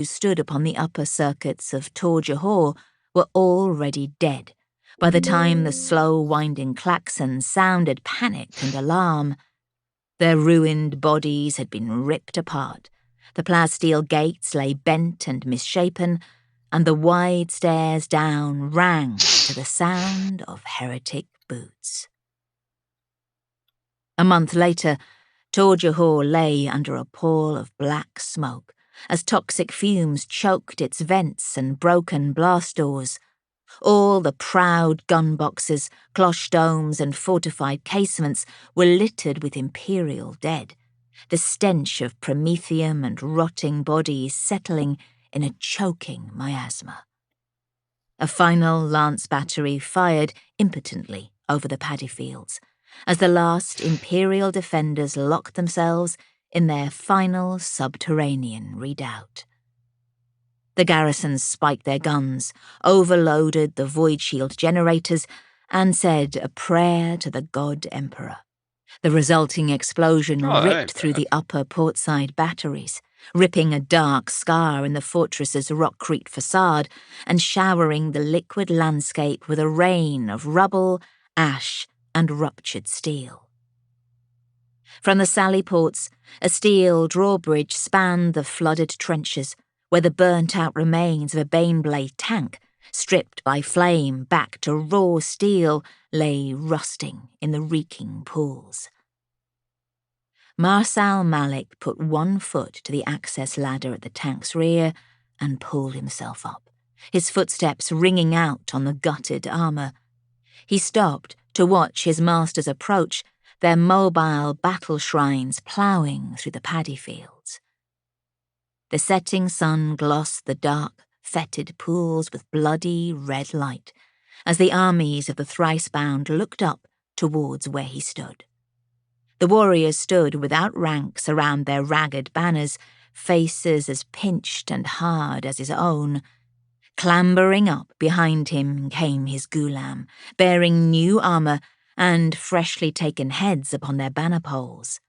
who stood upon the upper circuits of Tor Johor were already dead by the time the slow winding klaxon sounded panic and alarm. Their ruined bodies had been ripped apart, the plasteel gates lay bent and misshapen, and the wide stairs down rang to the sound of heretic boots. A month later, Tor Johor lay under a pall of black smoke as toxic fumes choked its vents and broken blast doors. All the proud gun boxes, cloche domes and fortified casements were littered with imperial dead, the stench of promethium and rotting bodies settling in a choking miasma. A final lance battery fired impotently over the paddy fields as the last imperial defenders locked themselves in their final subterranean redoubt. The garrisons spiked their guns, overloaded the void shield generators, and said a prayer to the god emperor. The resulting explosion ripped through the upper portside batteries, ripping a dark scar in the fortress's rockcrete facade and showering the liquid landscape with a rain of rubble, ash, and ruptured steel. From the sally ports, a steel drawbridge spanned the flooded trenches, where the burnt-out remains of a Baneblade tank, stripped by flame back to raw steel, lay rusting in the reeking pools. Marsal Malik put one foot to the access ladder at the tank's rear and pulled himself up, his footsteps ringing out on the gutted armour. He stopped to watch his masters approach, their mobile battle shrines ploughing through the paddy fields. The setting sun glossed the dark, fetid pools with bloody red light as the armies of the thrice-bound looked up towards where he stood. The warriors stood without ranks around their ragged banners, faces as pinched and hard as his own. Clambering up behind him came his gulam, bearing new armour and freshly taken heads upon their banner poles.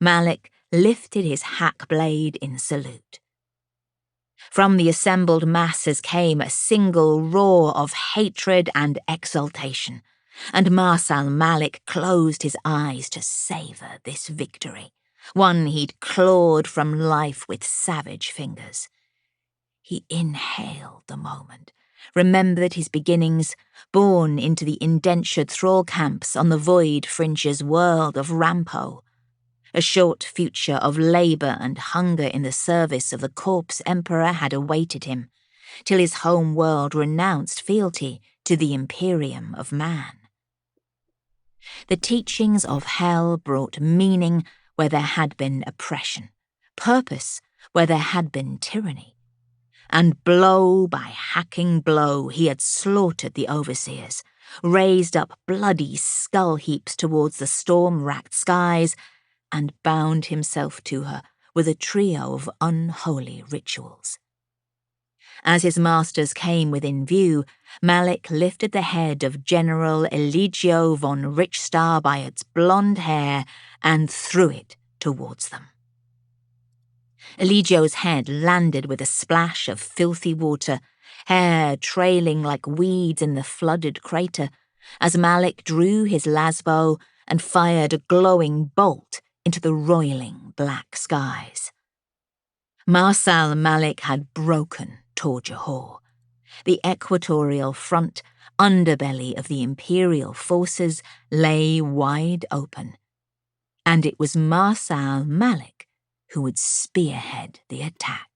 Malik lifted his hack blade in salute. From the assembled masses came a single roar of hatred and exultation, and Marsal Malik closed his eyes to savour this victory, one he'd clawed from life with savage fingers. He inhaled the moment, remembered his beginnings, born into the indentured thrall camps on the void fringe's world of Rampo. A short future of labour and hunger in the service of the corpse emperor had awaited him, till his home world renounced fealty to the imperium of man. The teachings of hell brought meaning where there had been oppression, purpose where there had been tyranny. And blow by hacking blow he had slaughtered the overseers, raised up bloody skull heaps towards the storm-racked skies, and bound himself to her with a trio of unholy rituals. As his masters came within view, Malik lifted the head of General Eligio von Richstar by its blonde hair and threw it towards them. Eligio's head landed with a splash of filthy water, hair trailing like weeds in the flooded crater, as Malik drew his lasbo and fired a glowing bolt into the roiling black skies. Marsal Malik had broken Tor Johor. The equatorial front, underbelly of the imperial forces, lay wide open, and it was Marsal Malik who would spearhead the attack.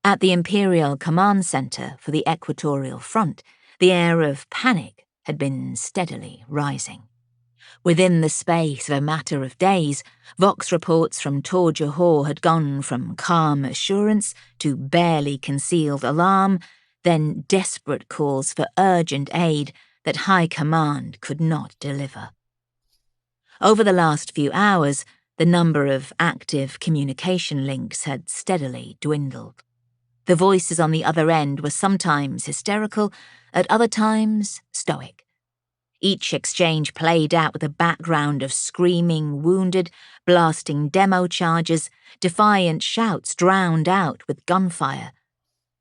At the Imperial Command Centre for the Equatorial Front, the air of panic had been steadily rising. Within the space of a matter of days, Vox reports from Tor Johor had gone from calm assurance to barely concealed alarm, then desperate calls for urgent aid that High Command could not deliver. Over the last few hours, the number of active communication links had steadily dwindled. The voices on the other end were sometimes hysterical, at other times stoic. Each exchange played out with a background of screaming wounded, blasting demo charges, defiant shouts drowned out with gunfire.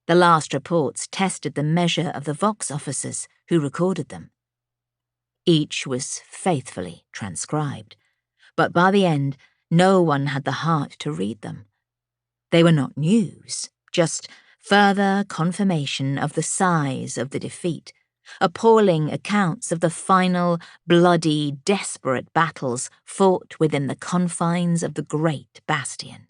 The last reports tested the measure of the Vox officers who recorded them. Each was faithfully transcribed, but by the end, no one had the heart to read them. They were not news, just further confirmation of the size of the defeat, appalling accounts of the final, bloody, desperate battles fought within the confines of the great bastion.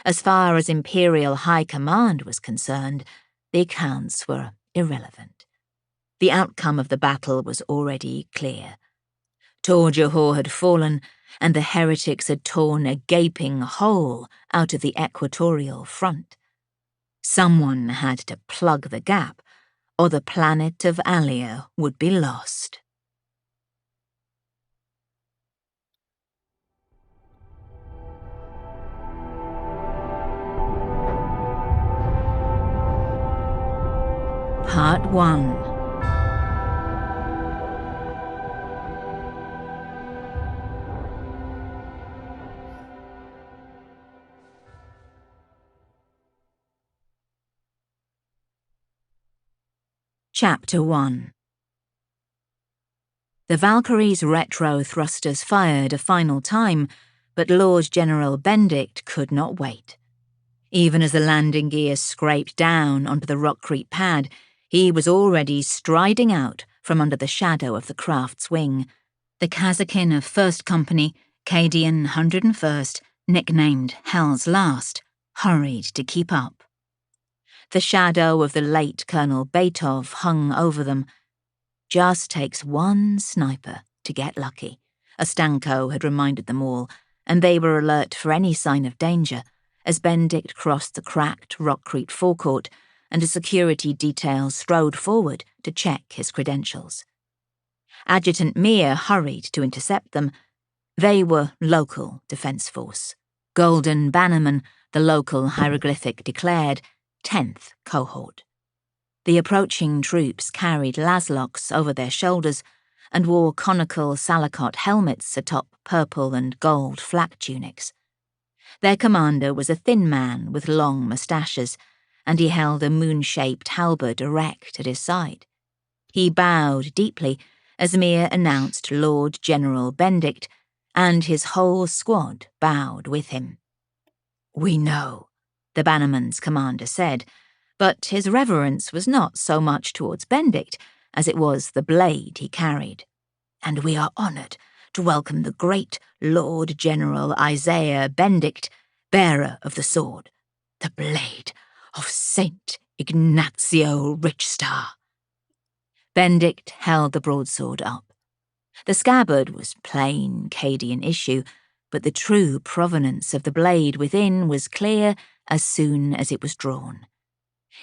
As far as Imperial High Command was concerned, the accounts were irrelevant. The outcome of the battle was already clear. Tor Johor had fallen, and the heretics had torn a gaping hole out of the equatorial front. Someone had to plug the gap, or the planet of Alia would be lost. Part 1. Chapter 1. The Valkyrie's retro thrusters fired a final time, but Lord General Benedict could not wait. Even as the landing gear scraped down onto the rockcrete pad, he was already striding out from under the shadow of the craft's wing. The Kazakin of 1st Company, Cadian 101st, nicknamed Hell's Last, hurried to keep up. The shadow of the late Colonel Beetov hung over them. Just takes one sniper to get lucky, Ostanko had reminded them all, and they were alert for any sign of danger as Benedict crossed the cracked rockcrete forecourt and a security detail strode forward to check his credentials. Adjutant Mir hurried to intercept them. They were local defence force. Golden Bannerman, the local hieroglyphic declared, 10th cohort. The approaching troops carried laslocks over their shoulders and wore conical salakot helmets atop purple and gold flak tunics. Their commander was a thin man with long moustaches, and he held a moon-shaped halberd erect at his side. He bowed deeply as Mir announced Lord General Benedict, and his whole squad bowed with him. "We know," the Bannerman's commander said, but his reverence was not so much towards Benedict as it was the blade he carried. "And we are honoured to welcome the great Lord General Isaiah Benedict, bearer of the sword, the blade of Saint Ignazio Richstar." Benedict held the broadsword up. The scabbard was plain Cadian issue, but the true provenance of the blade within was clear as soon as it was drawn.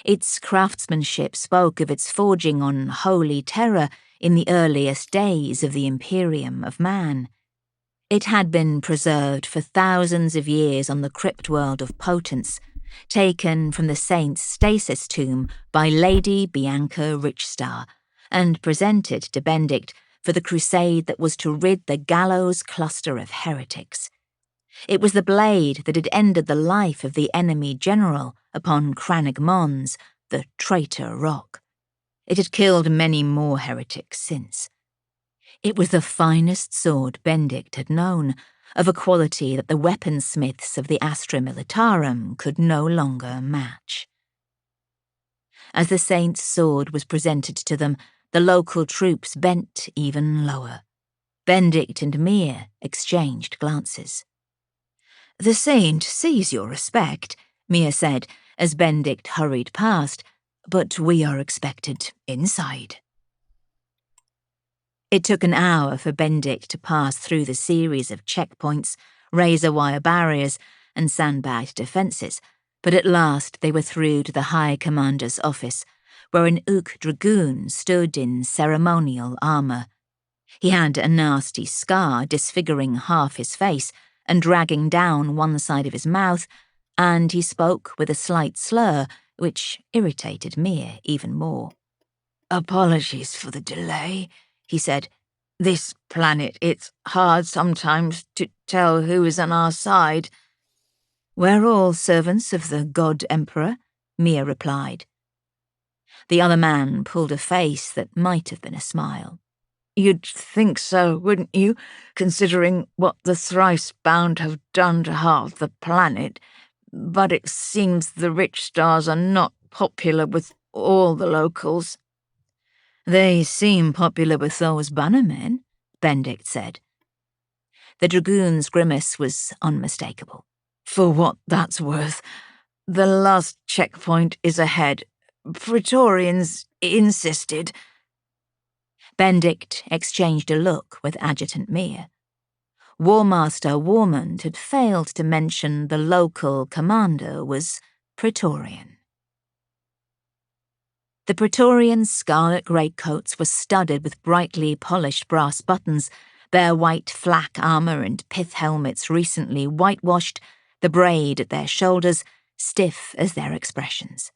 Its craftsmanship spoke of its forging on holy terror in the earliest days of the Imperium of Man. It had been preserved for thousands of years on the crypt world of Potence, taken from the saint's stasis tomb by Lady Bianca Richstar, and presented to Benedict for the crusade that was to rid the gallows cluster of heretics. It was the blade that had ended the life of the enemy general upon Crannig Mons, the traitor rock. It had killed many more heretics since. It was the finest sword Benedict had known, of a quality that the weaponsmiths of the Astra Militarum could no longer match. As the saint's sword was presented to them, the local troops bent even lower. Benedict and Mir exchanged glances. "The saint sees your respect," Mir said, as Benedict hurried past, "but we are expected inside." It took an hour for Benedict to pass through the series of checkpoints, razor-wire barriers, and sandbagged defences, but at last they were through to the High Commander's office, where an Ook dragoon stood in ceremonial armour. He had a nasty scar disfiguring half his face and dragging down one side of his mouth, and he spoke with a slight slur, which irritated Mir even more. "Apologies for the delay," he said. "This planet, it's hard sometimes to tell who is on our side." "We're all servants of the God Emperor," Mia replied. The other man pulled a face that might have been a smile. "You'd think so, wouldn't you, considering what the thrice-bound have done to half the planet? But it seems the rich stars are not popular with all the locals." "They seem popular with those bannermen," Benedict said. The dragoon's grimace was unmistakable. "For what that's worth. The last checkpoint is ahead. Praetorians insisted." Benedict exchanged a look with Adjutant Mia. War Master Warmond had failed to mention the local commander was Praetorian. The Praetorians' scarlet greatcoats were studded with brightly polished brass buttons, their white flak armour and pith helmets recently whitewashed, the braid at their shoulders stiff as their expressions.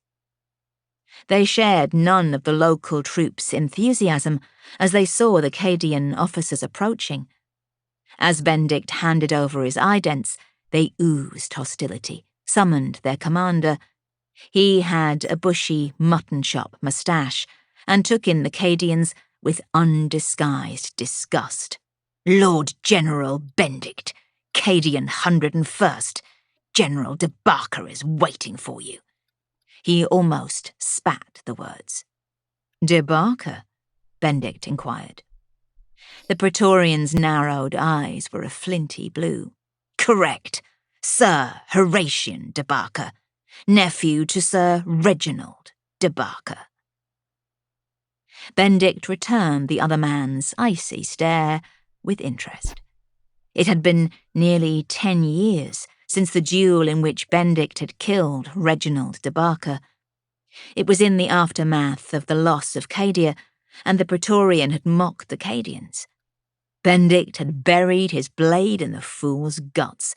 They shared none of the local troops' enthusiasm as they saw the Cadian officers approaching. As Benedict handed over his idents, they oozed hostility, summoned their commander. He had a bushy mutton-chop moustache and took in the Cadians with undisguised disgust. "Lord General Benedict, Cadian 101st, General de Barker is waiting for you." He almost spat the words. "De Barker?" Benedict inquired. The Praetorian's narrowed eyes were a flinty blue. "Correct. Sir Horatian de Barker, nephew to Sir Reginald de Barker." Benedict returned the other man's icy stare with interest. It had been nearly 10 years since the duel in which Benedict had killed Reginald de Barker. It was in the aftermath of the loss of Cadia, and the Praetorian had mocked the Cadians. Benedict had buried his blade in the fool's guts,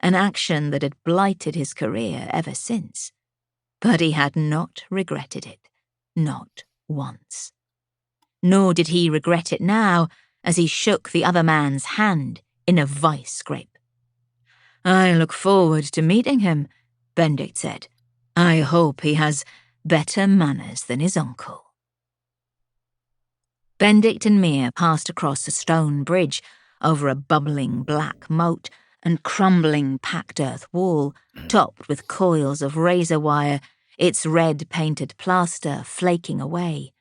an action that had blighted his career ever since. But he had not regretted it, not once. Nor did he regret it now as he shook the other man's hand in a vice grip. "I look forward to meeting him," Benedict said. "I hope he has better manners than his uncle." Benedict and Mia passed across a stone bridge over a bubbling black moat and crumbling packed earth wall, topped with coils of razor wire, its red-painted plaster flaking away.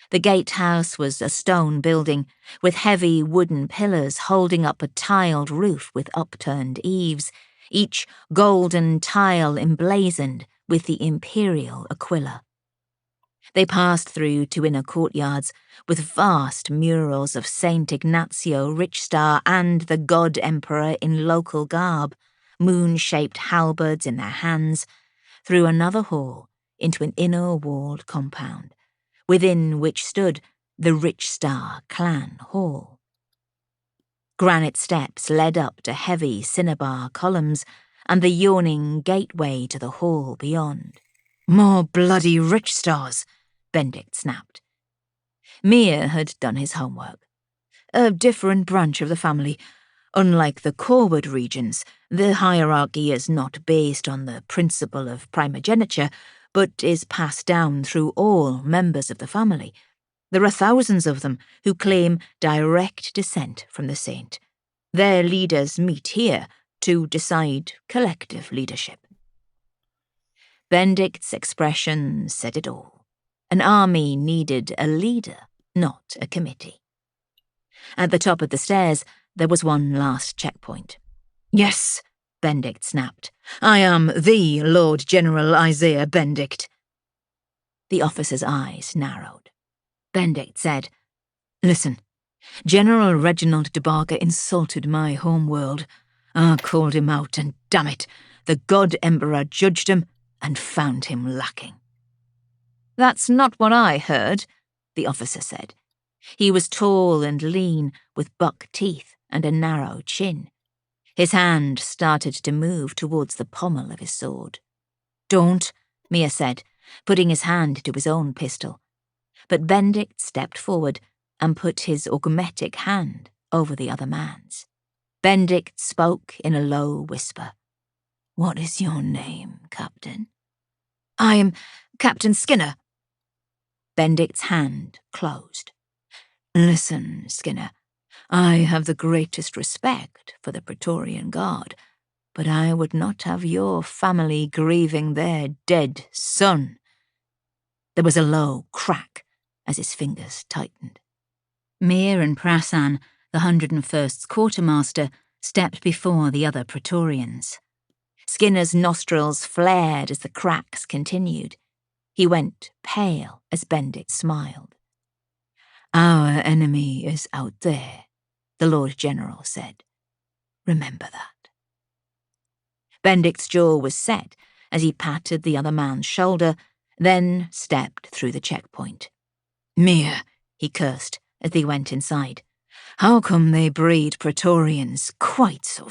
The gatehouse was a stone building, with heavy wooden pillars holding up a tiled roof with upturned eaves, each golden tile emblazoned with the imperial aquila. They passed through to inner courtyards with vast murals of Saint Ignazio Richstar and the God Emperor in local garb, moon-shaped halberds in their hands, through another hall into an inner-walled compound, within which stood the Richstar clan hall. Granite steps led up to heavy cinnabar columns and the yawning gateway to the hall beyond. "More bloody Richstars," Benedict snapped. Mia had done his homework. A different branch of the family. Unlike the Corwood regions, the hierarchy is not based on the principle of primogeniture, but is passed down through all members of the family. There are thousands of them who claim direct descent from the saint. Their leaders meet here to decide collective leadership. Benedict's expression said it all. An army needed a leader, not a committee. At the top of the stairs, there was one last checkpoint. "Yes," Benedict snapped. "I am the Lord General Isaiah Benedict." The officer's eyes narrowed. Benedict said, "Listen, General Reginald de Barker insulted my homeworld. I called him out, and damn it, the God Emperor judged him and found him lacking." "That's not what I heard," the officer said. He was tall and lean, with buck teeth and a narrow chin. His hand started to move towards the pommel of his sword. "Don't," Mia said, putting his hand to his own pistol. But Benedict stepped forward, and put his augmetic hand over the other man's. Benedict spoke in a low whisper. "What is your name, Captain?" "I am Captain Skinner." Benedict's hand closed. "Listen, Skinner, I have the greatest respect for the Praetorian Guard, but I would not have your family grieving their dead son." There was a low crack as his fingers tightened. Mir and Prasan, the 101st's quartermaster, stepped before the other Praetorians. Skinner's nostrils flared as the cracks continued. He went pale as Benedict smiled. "Our enemy is out there," the Lord General said. "Remember that." Benedict's jaw was set as he patted the other man's shoulder, then stepped through the checkpoint. "Mir," he cursed as they went inside. "How come they breed Praetorians quite so